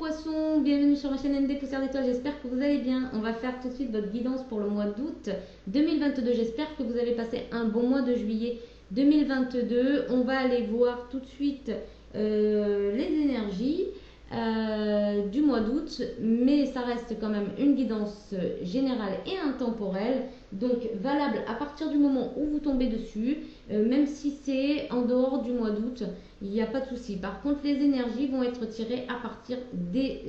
poissons, bienvenue sur ma chaîne ND Poussière d'étoiles, j'espère que vous allez bien. On va faire tout de suite votre guidance pour le mois d'août 2022. J'espère que vous avez passé un bon mois de juillet 2022. On va aller voir tout de suite les énergies du mois d'août, mais ça reste quand même une guidance générale et intemporelle, donc valable à partir du moment où vous tombez dessus, même si c'est en dehors du mois d'août, il n'y a pas de souci. Par contre, les énergies vont être tirées à partir des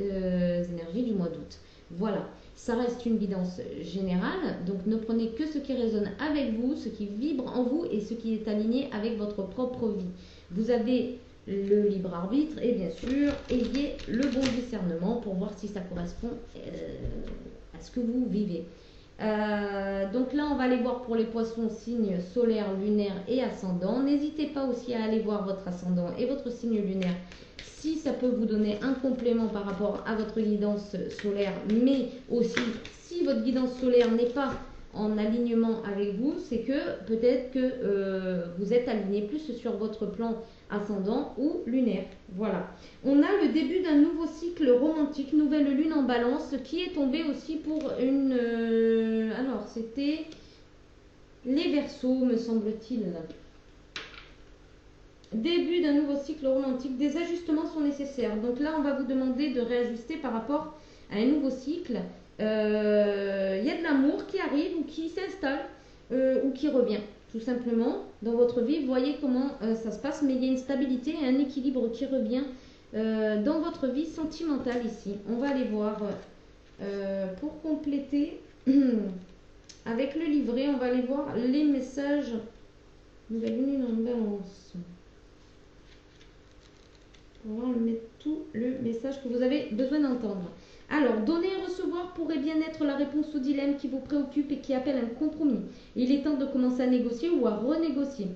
énergies du mois d'août. Voilà, ça reste une guidance générale, donc ne prenez que ce qui résonne avec vous, ce qui vibre en vous et ce qui est aligné avec votre propre vie. Vous avez le libre arbitre et bien sûr, ayez le bon discernement pour voir si ça correspond à ce que vous vivez. Donc là, on va aller voir pour les poissons, signes solaire, lunaire et ascendant. N'hésitez pas aussi à aller voir votre ascendant et votre signe lunaire si ça peut vous donner un complément par rapport à votre guidance solaire, mais aussi si votre guidance solaire n'est pas en alignement avec vous, c'est que peut-être que vous êtes aligné plus sur votre plan ascendant ou lunaire. Voilà. On a le début d'un nouveau cycle romantique, nouvelle lune en balance, qui est tombée aussi pour une... alors, c'était les Verseaux, me semble-t-il. Début d'un nouveau cycle romantique, des ajustements sont nécessaires. Donc là, on va vous demander de réajuster par rapport à un nouveau cycle. Il y a de l'amour qui arrive ou qui s'installe ou qui revient, tout simplement, dans votre vie. Vous voyez comment ça se passe, mais il y a une stabilité et un équilibre qui revient dans votre vie sentimentale ici. On va aller voir pour compléter avec le livret, on va aller voir les messages. Nouvelle lune en balance. On va mettre tout le message que vous avez besoin d'entendre. Alors, donner et recevoir pourrait bien être la réponse au dilemme qui vous préoccupe et qui appelle un compromis. Il est temps de commencer à négocier ou à renégocier.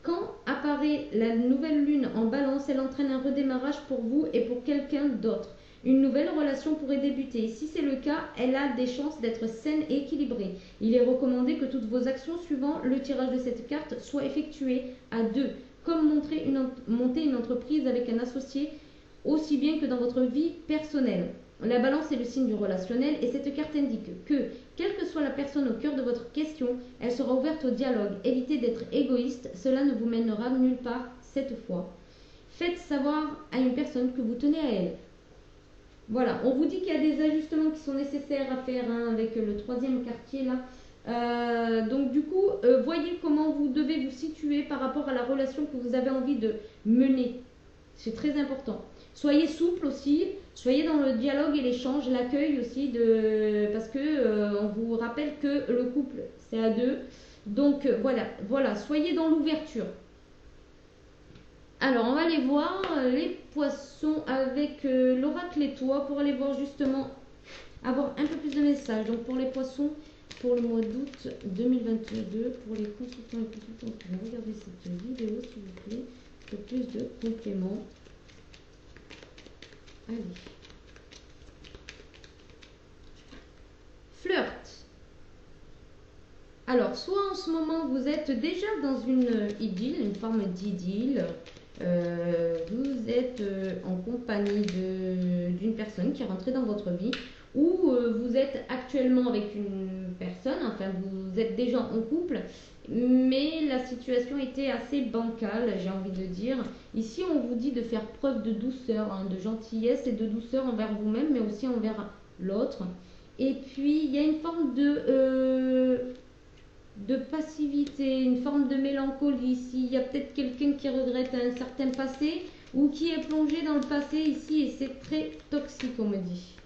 Quand apparaît la nouvelle lune en balance, elle entraîne un redémarrage pour vous et pour quelqu'un d'autre. Une nouvelle relation pourrait débuter. Si c'est le cas, elle a des chances d'être saine et équilibrée. Il est recommandé que toutes vos actions suivant le tirage de cette carte soient effectuées à deux, comme monter une entreprise avec un associé, aussi bien que dans votre vie personnelle. La balance est le signe du relationnel et cette carte indique que, quelle que soit la personne au cœur de votre question, elle sera ouverte au dialogue. Évitez d'être égoïste, cela ne vous mènera nulle part cette fois. Faites savoir à une personne que vous tenez à elle. Voilà, on vous dit qu'il y a des ajustements qui sont nécessaires à faire avec le troisième quartier là. Donc du coup, voyez comment vous devez vous situer par rapport à la relation que vous avez envie de mener. C'est très important. Soyez souple aussi, soyez dans le dialogue et l'échange, l'accueil aussi, parce que on vous rappelle que le couple, c'est à deux. Donc voilà, soyez dans l'ouverture. Alors, on va aller voir les poissons avec l'oracle et toi pour aller voir justement, avoir un peu plus de messages. Donc, pour les poissons, pour le mois d'août 2022, pour les consultants et consultantes qui vont regarder cette vidéo, s'il vous plaît, pour plus de compléments. Allez. Flirt. Alors, soit en ce moment, vous êtes déjà dans une idylle, une forme d'idylle. Vous êtes en compagnie d'une personne qui est rentrée dans votre vie, ou vous êtes actuellement avec une personne, enfin vous êtes déjà en couple, mais la situation était assez bancale, j'ai envie de dire. Ici, on vous dit de faire preuve de douceur, de gentillesse et de douceur envers vous-même, mais aussi envers l'autre. Et puis, il y a une forme de passivité, une forme de mélancolie ici. Il y a peut-être quelqu'un qui regrette un certain passé ou qui est plongé dans le passé ici et c'est très toxique, on me dit.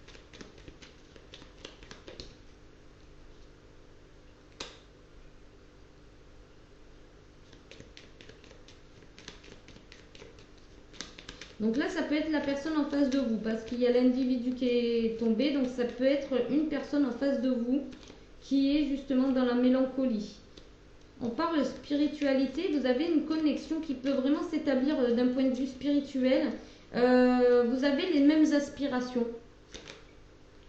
Donc là, ça peut être la personne en face de vous parce qu'il y a l'individu qui est tombé. Donc ça peut être une personne en face de vous qui est justement dans la mélancolie. On parle spiritualité, vous avez une connexion qui peut vraiment s'établir d'un point de vue spirituel. Vous avez les mêmes aspirations.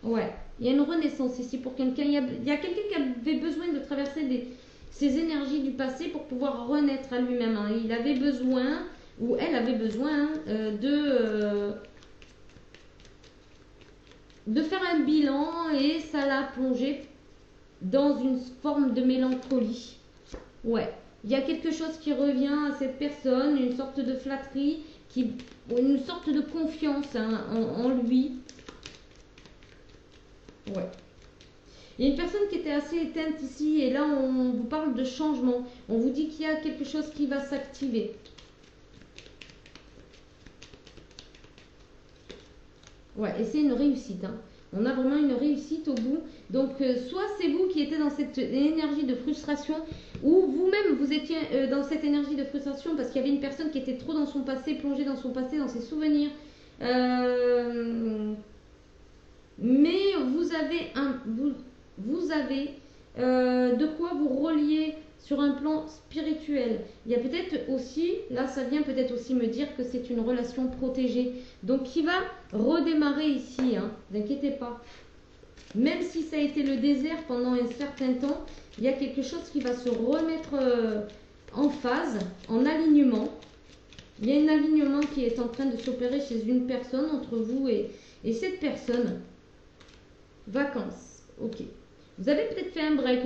Ouais, il y a une renaissance ici pour quelqu'un. Il y a quelqu'un qui avait besoin de traverser ces énergies du passé pour pouvoir renaître à lui-même. Il avait besoin, ou elle avait besoin, de faire un bilan et ça l'a plongé dans une forme de mélancolie. Ouais, il y a quelque chose qui revient à cette personne, une sorte de flatterie, une sorte de confiance hein, en lui. Ouais. Il y a une personne qui était assez éteinte ici et là on vous parle de changement. On vous dit qu'il y a quelque chose qui va s'activer. Ouais, et c'est une réussite. Hein. On a vraiment une réussite au bout. Donc, soit c'est vous qui étiez dans cette énergie de frustration, ou vous-même, vous étiez dans cette énergie de frustration parce qu'il y avait une personne qui était trop dans son passé, plongée dans son passé, dans ses souvenirs. Mais vous avez de quoi vous relier sur un plan spirituel. Il y a peut-être aussi, là ça vient peut-être aussi me dire que c'est une relation protégée. Donc qui va redémarrer ici, hein, ne vous inquiétez pas. Même si ça a été le désert pendant un certain temps, il y a quelque chose qui va se remettre en phase, en alignement. Il y a un alignement qui est en train de s'opérer chez une personne, entre vous et cette personne. Vacances, ok. Vous avez peut-être fait un break.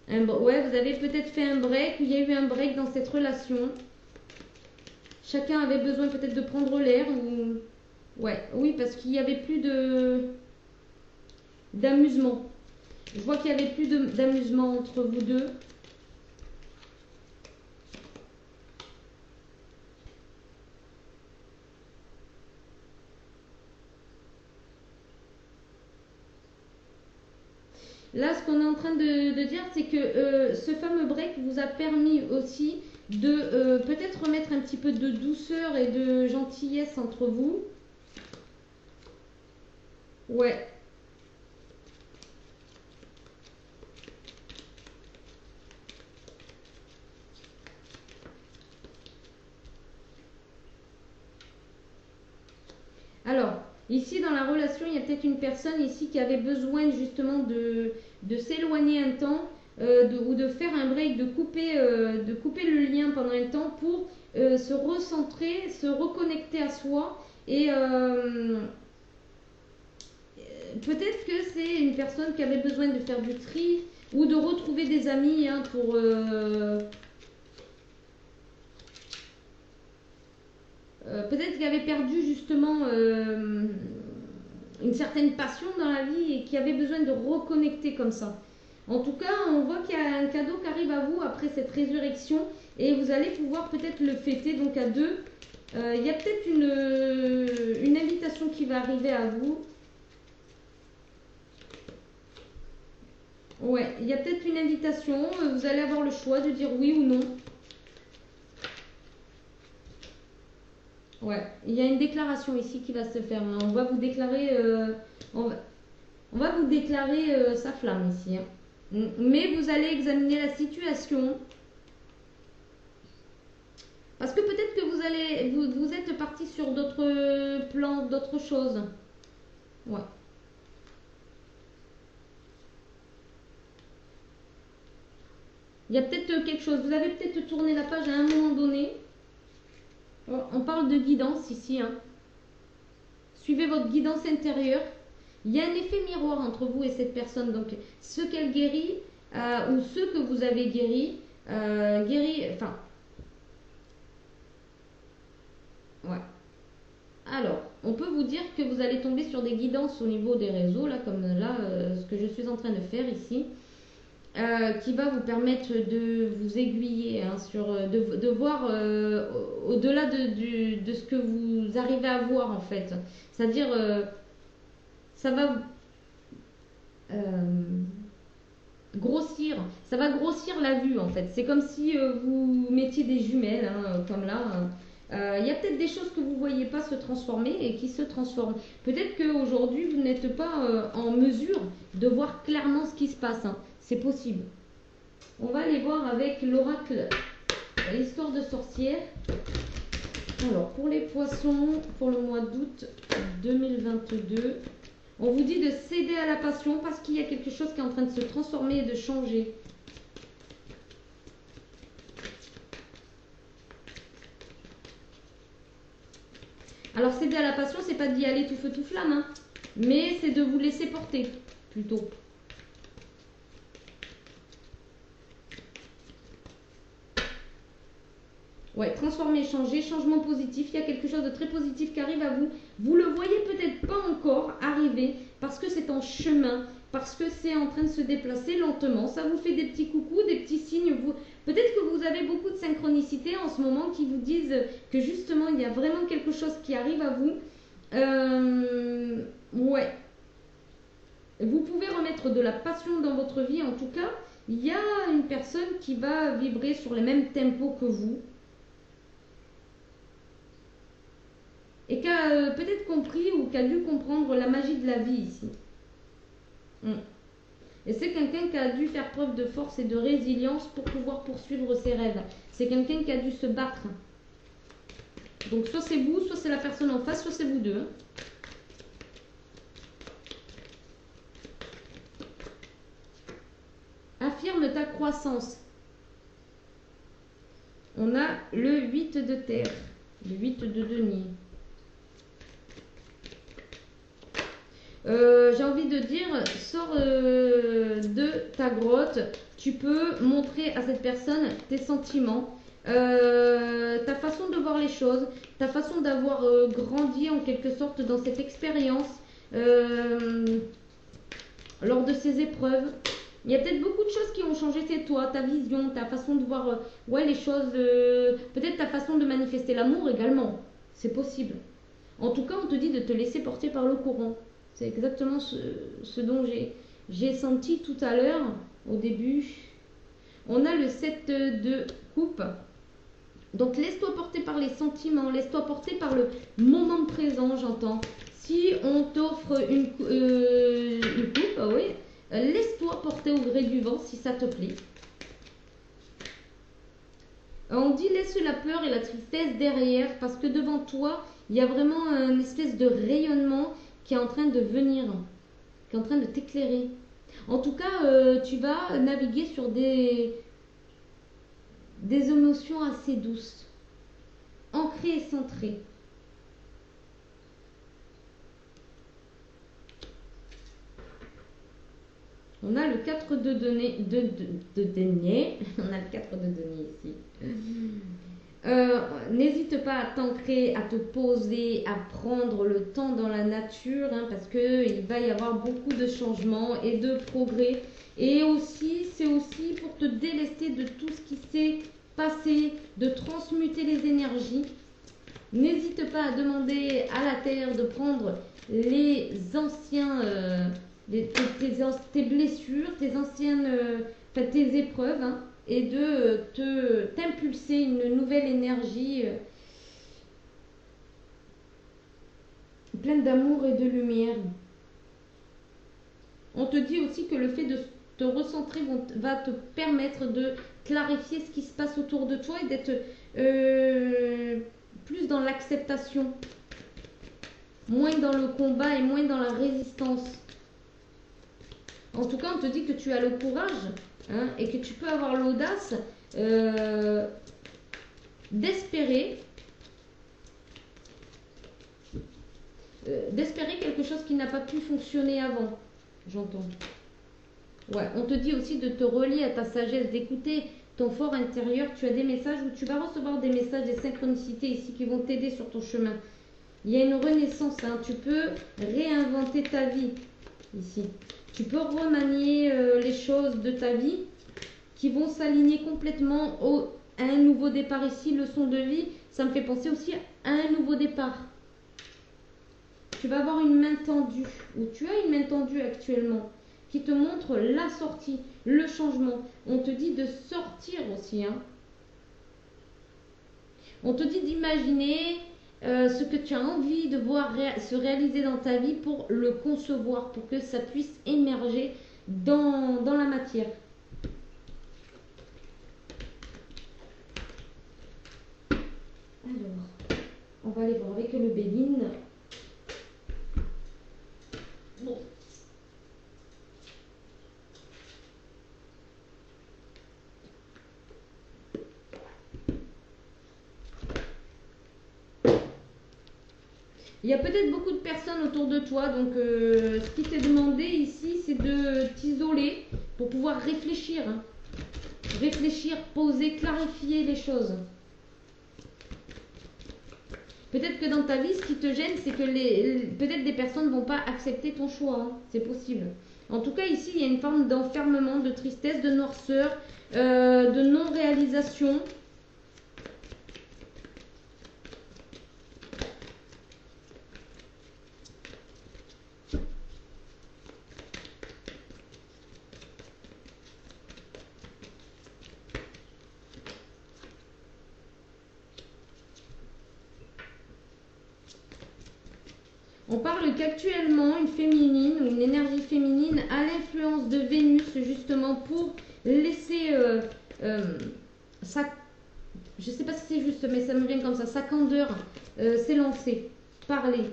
Ouais, vous avez peut-être fait un break. Il y a eu un break dans cette relation. Chacun avait besoin peut-être de prendre l'air. Ou... Ouais, oui, parce qu'il n'y avait plus d'amusement. Je vois qu'il n'y avait plus d'amusement entre vous deux. Là, ce qu'on est en train de dire, c'est que ce fameux break vous a permis aussi de peut-être remettre un petit peu de douceur et de gentillesse entre vous. Ouais. Alors, ici dans la relation, il y a peut-être une personne ici qui avait besoin justement de s'éloigner un temps ou de faire un break, de couper le lien pendant un temps pour se recentrer, se reconnecter à soi et peut-être que c'est une personne qui avait besoin de faire du tri ou de retrouver des amis hein, pour... peut-être qu'il avait perdu justement une certaine passion dans la vie et qui avait besoin de reconnecter comme ça. En tout cas, on voit qu'il y a un cadeau qui arrive à vous après cette résurrection et vous allez pouvoir peut-être le fêter donc à deux. Il y a peut-être une invitation qui va arriver à vous. Ouais, il y a peut-être une invitation. Vous allez avoir le choix de dire oui ou non. Ouais, il y a une déclaration ici qui va se faire. On va vous déclarer, on va vous déclarer sa flamme ici. Hein. Mais vous allez examiner la situation. Parce que peut-être que vous êtes parti sur d'autres plans, d'autres choses. Ouais. Il y a peut-être quelque chose. Vous avez peut-être tourné la page à un moment donné. On parle de guidance ici. Hein. Suivez votre guidance intérieure. Il y a un effet miroir entre vous et cette personne. Donc, ce qu'elle guérit ou ceux que vous avez guéri, enfin, ouais. Alors, on peut vous dire que vous allez tomber sur des guidances au niveau des réseaux, là, comme là, ce que je suis en train de faire ici. Qui va vous permettre de vous aiguiller hein, de voir au-delà de ce que vous arrivez à voir en fait. C'est-à-dire, ça va grossir, ça va grossir la vue en fait. C'est comme si vous mettiez des jumelles, hein, comme là. Il y a peut-être des choses que vous ne voyez pas se transformer et qui se transforment. Peut-être qu'aujourd'hui, vous n'êtes pas en mesure de voir clairement ce qui se passe. Hein. C'est possible. On va aller voir avec l'oracle, l'histoire de sorcière. Alors, pour les poissons, pour le mois d'août 2022, on vous dit de céder à la passion parce qu'il y a quelque chose qui est en train de se transformer et de changer. Alors, céder à la passion, c'est pas d'y aller tout feu tout flamme, hein, mais c'est de vous laisser porter, plutôt. Ouais, transformer, changer, changement positif. Il y a quelque chose de très positif qui arrive à vous. Vous le voyez peut-être pas encore arriver parce que c'est en chemin, parce que c'est en train de se déplacer lentement. Ça vous fait des petits coucous, des petits signes. Peut-être que vous avez beaucoup de synchronicité en ce moment qui vous disent que justement il y a vraiment quelque chose qui arrive à vous. Ouais. Vous pouvez remettre de la passion dans votre vie. En tout cas, il y a une personne qui va vibrer sur les mêmes tempos que vous. Et qui a peut-être compris ou qui a dû comprendre la magie de la vie ici. Et c'est quelqu'un qui a dû faire preuve de force et de résilience pour pouvoir poursuivre ses rêves. C'est quelqu'un qui a dû se battre. Donc soit c'est vous, soit c'est la personne en face, soit c'est vous deux. Affirme ta croissance. On a le 8 de terre, le 8 de denier. J'ai envie de dire, sors de ta grotte, tu peux montrer à cette personne tes sentiments, ta façon de voir les choses, ta façon d'avoir grandi en quelque sorte dans cette expérience, lors de ces épreuves. Il y a peut-être beaucoup de choses qui ont changé, c'est toi, ta vision, ta façon de voir ouais, les choses, peut-être ta façon de manifester l'amour également, c'est possible. En tout cas, on te dit de te laisser porter par le courant. C'est exactement ce dont j'ai senti tout à l'heure, au début. On a le 7 de coupe. Donc, laisse-toi porter par les sentiments, laisse-toi porter par le moment présent, j'entends. Si on t'offre une coupe, oui, laisse-toi porter au gré du vent si ça te plaît. On dit laisse la peur et la tristesse derrière parce que devant toi, il y a vraiment une espèce de rayonnement qui est en train de venir, qui est en train de t'éclairer. En tout cas, tu vas naviguer sur des émotions assez douces, ancrées et centrées. On a le 4 de denier. On a le 4 de denier ici. N'hésite pas à t'ancrer, à te poser, à prendre le temps dans la nature, hein, parce qu'il va y avoir beaucoup de changements et de progrès. Et aussi, c'est aussi pour te délester de tout ce qui s'est passé, de transmuter les énergies. N'hésite pas à demander à la Terre de prendre les anciens, tes blessures, tes anciennes, tes épreuves, hein, et de t'impulser une nouvelle énergie pleine d'amour et de lumière. On te dit aussi que le fait de te recentrer va te permettre de clarifier ce qui se passe autour de toi et d'être plus dans l'acceptation, moins dans le combat et moins dans la résistance. En tout cas, on te dit que tu as le courage, hein, et que tu peux avoir l'audace d'espérer quelque chose qui n'a pas pu fonctionner avant, j'entends. Ouais, on te dit aussi de te relier à ta sagesse, d'écouter ton fort intérieur. Tu as des messages où tu vas recevoir des messages, des synchronicités ici qui vont t'aider sur ton chemin. Il y a une renaissance, hein, tu peux réinventer ta vie ici. Tu peux remanier les choses de ta vie qui vont s'aligner complètement à un nouveau départ ici. Leçon de vie, ça me fait penser aussi à un nouveau départ. Tu vas avoir une main tendue, ou tu as une main tendue actuellement, qui te montre la sortie, le changement. On te dit de sortir aussi, hein. On te dit d'imaginer ce que tu as envie de voir se réaliser dans ta vie pour le concevoir, pour que ça puisse émerger dans la matière. Alors, on va aller voir avec le Béline. Bon. Il y a peut-être beaucoup de personnes autour de toi, donc ce qui t'est demandé ici, c'est de t'isoler pour pouvoir réfléchir. Hein. Réfléchir, poser, clarifier les choses. Peut-être que dans ta vie, ce qui te gêne, c'est que peut-être des personnes ne vont pas accepter ton choix. Hein. C'est possible. En tout cas, ici, il y a une forme d'enfermement, de tristesse, de noirceur, de non-réalisation. On parle qu'actuellement, une féminine ou une énergie féminine a l'influence de Vénus justement pour laisser sa, je ne sais pas si c'est juste, mais ça me vient comme ça, sa candeur s'élancer, parler.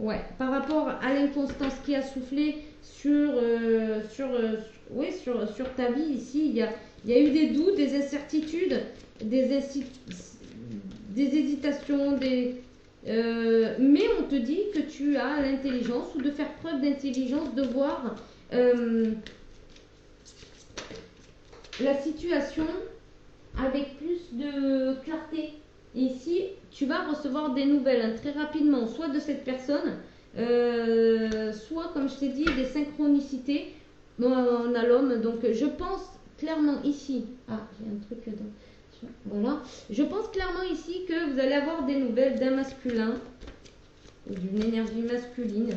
Ouais, par rapport à l'inconstance qui a soufflé sur ta vie ici, il y a eu des doutes, des incertitudes, des hésitations, mais on te dit que tu as l'intelligence ou de faire preuve d'intelligence, de voir la situation avec plus de clarté. Et ici, tu vas recevoir des nouvelles hein, très rapidement, soit de cette personne, soit, comme je t'ai dit, des synchronicités. Bon, on a l'homme, donc je pense clairement ici. Ah, j'ai un truc dedans. Voilà. Je pense clairement ici que vous allez avoir des nouvelles d'un masculin ou d'une énergie masculine.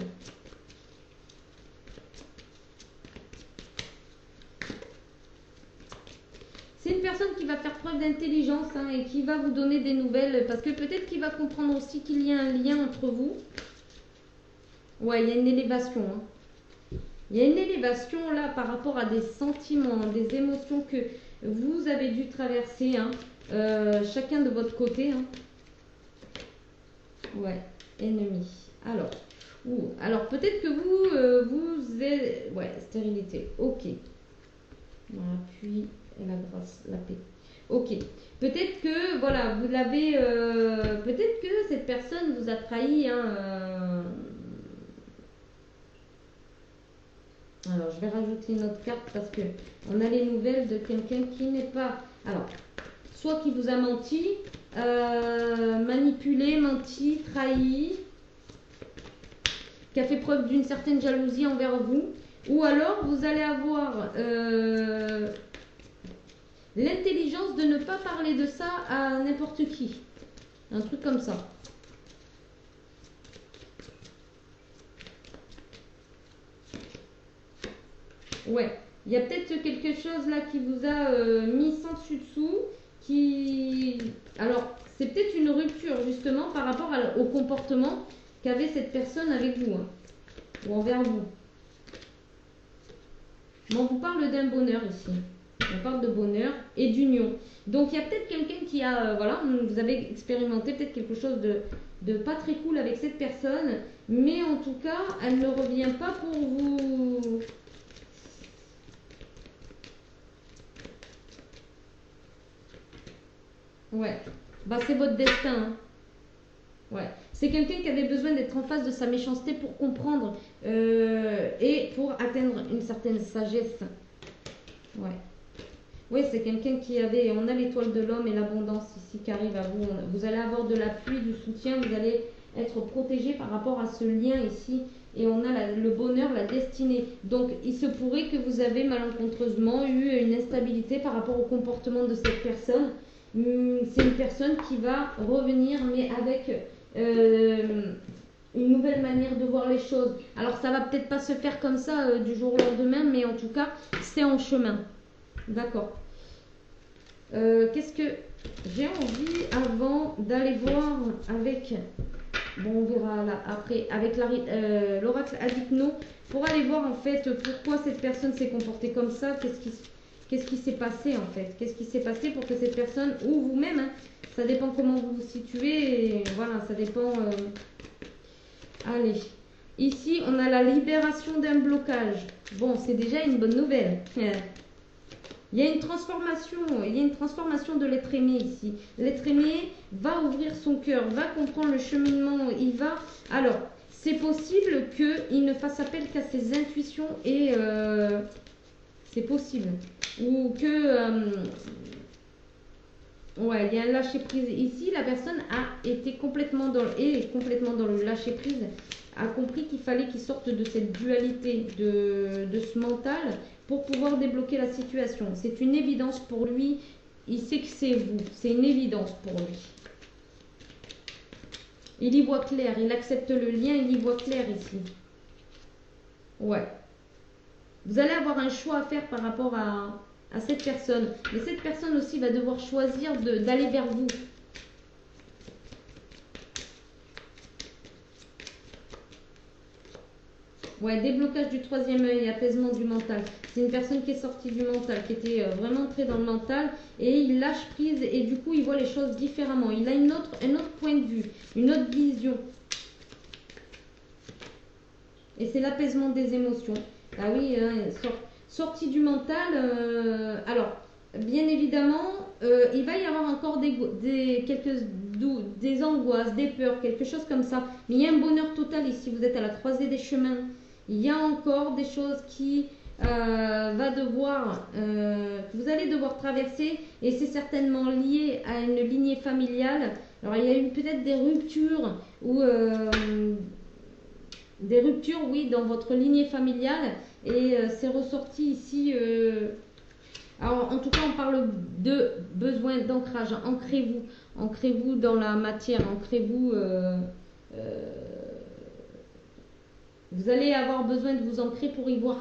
C'est une personne qui va faire preuve d'intelligence hein, et qui va vous donner des nouvelles parce que peut-être qu'il va comprendre aussi qu'il y a un lien entre vous. Ouais, il y a une élévation. Hein. Il y a une élévation là par rapport à des sentiments, des émotions que vous avez dû traverser, hein, chacun de votre côté. Hein. Ouais, ennemi. Alors peut-être que vous êtes... Ouais, stérilité. Ok. Voilà, puis la grâce, la paix. Ok. Peut-être que, voilà, vous l'avez... peut-être que cette personne vous a trahi, hein, Alors, je vais rajouter une autre carte parce que on a les nouvelles de quelqu'un qui n'est pas... Alors, soit qui vous a menti, manipulé, menti, trahi, qui a fait preuve d'une certaine jalousie envers vous, ou alors vous allez avoir l'intelligence de ne pas parler de ça à n'importe qui. Un truc comme ça. Ouais, il y a peut-être quelque chose là qui vous a mis sans dessus-dessous, qui... Alors, c'est peut-être une rupture justement par rapport au comportement qu'avait cette personne avec vous, hein, ou envers vous. Mais on vous parle d'un bonheur ici. On parle de bonheur et d'union. Donc, il y a peut-être quelqu'un qui a... voilà, vous avez expérimenté peut-être quelque chose de pas très cool avec cette personne, mais en tout cas, elle ne revient pas pour vous... Ouais, bah c'est votre destin. Hein. Ouais, c'est quelqu'un qui avait besoin d'être en face de sa méchanceté pour comprendre et pour atteindre une certaine sagesse. Ouais. Oui, c'est quelqu'un qui avait... On a l'étoile de l'homme et l'abondance ici qui arrive à vous. Vous allez avoir de l'appui, du soutien, vous allez être protégé par rapport à ce lien ici. Et on a le bonheur, la destinée. Donc, il se pourrait que vous avez malencontreusement eu une instabilité par rapport au comportement de cette personne. C'est une personne qui va revenir, mais avec une nouvelle manière de voir les choses. Alors, ça va peut-être pas se faire comme ça du jour au lendemain, mais en tout cas, c'est en chemin. D'accord. Qu'est-ce que j'ai envie avant d'aller voir avec... Bon, on verra là après, avec l'oracle Adipno, pour aller voir en fait pourquoi cette personne s'est comportée comme ça, qu'est-ce qui s'est passé en fait, qu'est-ce qui s'est passé pour que cette personne, ou vous-même, hein, ça dépend comment vous vous situez, et voilà, ça dépend... Allez, ici on a la libération d'un blocage. Bon, c'est déjà une bonne nouvelle. Il y a une transformation de l'être aimé ici. L'être aimé va ouvrir son cœur, va comprendre le cheminement, il va... Alors, c'est possible qu'il ne fasse appel qu'à ses intuitions et... c'est possible. Ou que... ouais, il y a un lâcher-prise. Ici, la personne est complètement dans le lâcher-prise, a compris qu'il fallait qu'il sorte de cette dualité, de ce mental, pour pouvoir débloquer la situation. C'est une évidence pour lui. Il sait que c'est vous. C'est une évidence pour lui. Il y voit clair. Il accepte le lien. Il y voit clair ici. Ouais. Vous allez avoir un choix à faire par rapport à cette personne. Mais cette personne aussi va devoir choisir d'aller vers vous. Ouais, déblocage du troisième œil, apaisement du mental. C'est une personne qui est sortie du mental, qui était vraiment très dans le mental, et il lâche prise et du coup il voit les choses différemment. Il a un autre point de vue, une autre vision. Et c'est l'apaisement des émotions. Ah oui, hein, sortie du mental. Alors, bien évidemment, il va y avoir encore des angoisses, des peurs, quelque chose comme ça. Mais il y a un bonheur total ici. Vous êtes à la croisée des chemins. Il y a encore des choses que vous allez devoir traverser, et c'est certainement lié à une lignée familiale. Alors il y a eu peut-être des ruptures oui, dans votre lignée familiale, et c'est ressorti ici. Alors en tout cas, on parle de besoin d'ancrage. Ancrez-vous dans la matière, ancrez-vous. Vous allez avoir besoin de vous ancrer pour y voir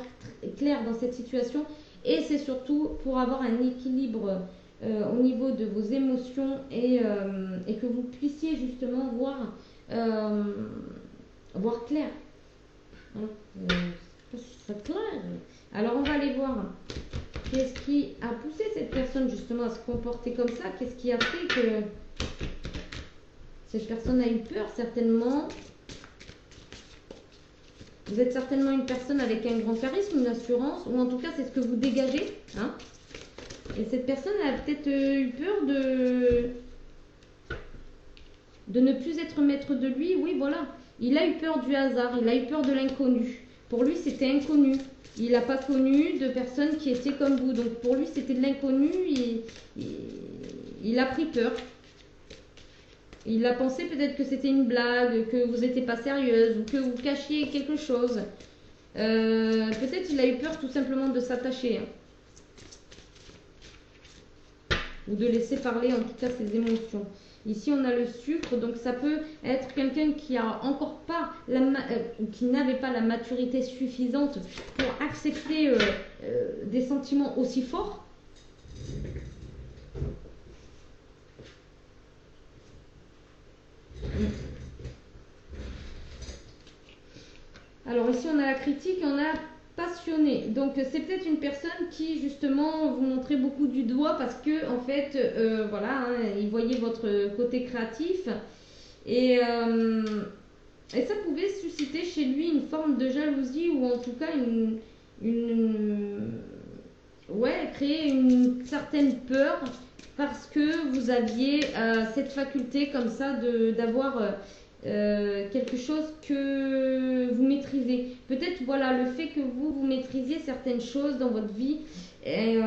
clair dans cette situation, et c'est surtout pour avoir un équilibre au niveau de vos émotions, et que vous puissiez justement voir clair. Hein, c'est clair. Alors on va aller voir qu'est-ce qui a poussé cette personne justement à se comporter comme ça. Qu'est-ce qui a fait que cette personne a eu peur? Certainement. Vous êtes certainement une personne avec un grand charisme, une assurance, ou en tout cas c'est ce que vous dégagez. Hein, et cette personne a peut-être eu peur de ne plus être maître de lui. Oui, voilà. Il a eu peur du hasard, il a eu peur de l'inconnu. Pour lui, c'était inconnu. Il n'a pas connu de personnes qui étaient comme vous. Donc pour lui, c'était de l'inconnu. Il a pris peur. Il a pensé peut-être que c'était une blague, que vous n'étiez pas sérieuse, ou que vous cachiez quelque chose. Peut-être il a eu peur tout simplement de s'attacher. Hein. Ou de laisser parler en tout cas ses émotions. Ici on a le sucre, donc ça peut être quelqu'un qui a encore pas qui n'avait pas la maturité suffisante pour accepter des sentiments aussi forts. Alors ici on a la critique et on a passionné. Donc c'est peut-être une personne qui justement vous montrait beaucoup du doigt parce que en fait voilà, hein, il voyait votre côté créatif, et ça pouvait susciter chez lui une forme de jalousie, ou en tout cas créer une certaine peur, parce que vous aviez cette faculté comme ça d'avoir quelque chose que vous maîtrisez. Peut-être voilà le fait que vous maîtrisiez certaines choses dans votre vie, et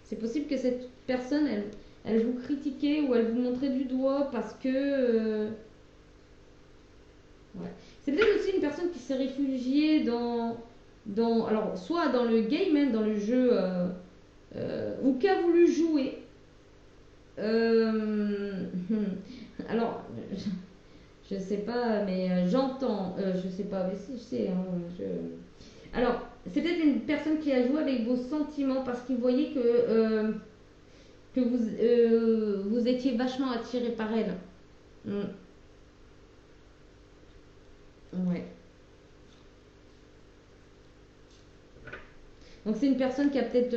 c'est possible que cette personne elle vous critiquait ou elle vous montrait du doigt parce que ouais. C'est peut-être aussi une personne qui s'est réfugiée alors soit dans le game, hein, dans le jeu, ou qui a voulu jouer. Alors, je sais pas, mais j'entends, je sais pas, mais si je sais. Hein, alors, c'est peut-être une personne qui a joué avec vos sentiments parce qu'il voyait que vous étiez vachement attiré par elle. Ouais. Donc c'est une personne qui a peut-être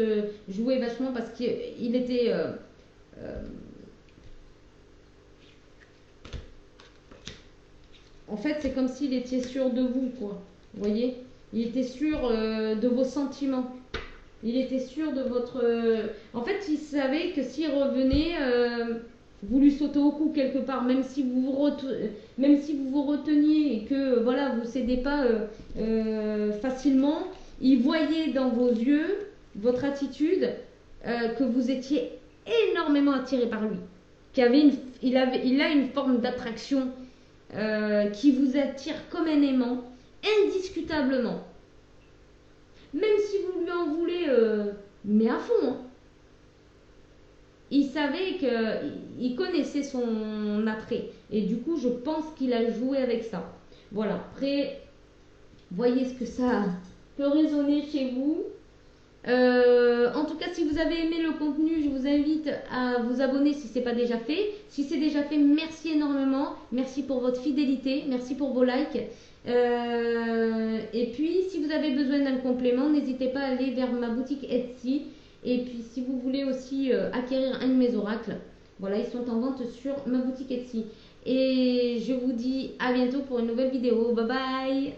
joué vachement parce qu'il était en fait, c'est comme s'il était sûr de vous, quoi. Vous voyez? Il était sûr de vos sentiments. Il était sûr de votre... En fait, il savait que s'il revenait, vous lui sautez au cou quelque part, même si même si vous vous reteniez et que voilà, vous ne cédez pas facilement, il voyait dans vos yeux, votre attitude, que vous étiez énormément attiré par lui. Il a une forme d'attraction qui vous attire comme un aimant, indiscutablement. Même si vous lui en voulez, mais à fond. Hein. Il savait qu'il connaissait son attrait. Et du coup, je pense qu'il a joué avec ça. Voilà. Après, voyez ce que ça peut résonner chez vous. En tout cas, si vous avez aimé le contenu, je vous invite à vous abonner si ce n'est pas déjà fait. Si c'est déjà fait, merci énormément. Merci pour votre fidélité. Merci pour vos likes. Et puis, si vous avez besoin d'un complément, n'hésitez pas à aller vers ma boutique Etsy. Et puis, si vous voulez aussi acquérir un de mes oracles, voilà, ils sont en vente sur ma boutique Etsy. Et je vous dis à bientôt pour une nouvelle vidéo. Bye bye!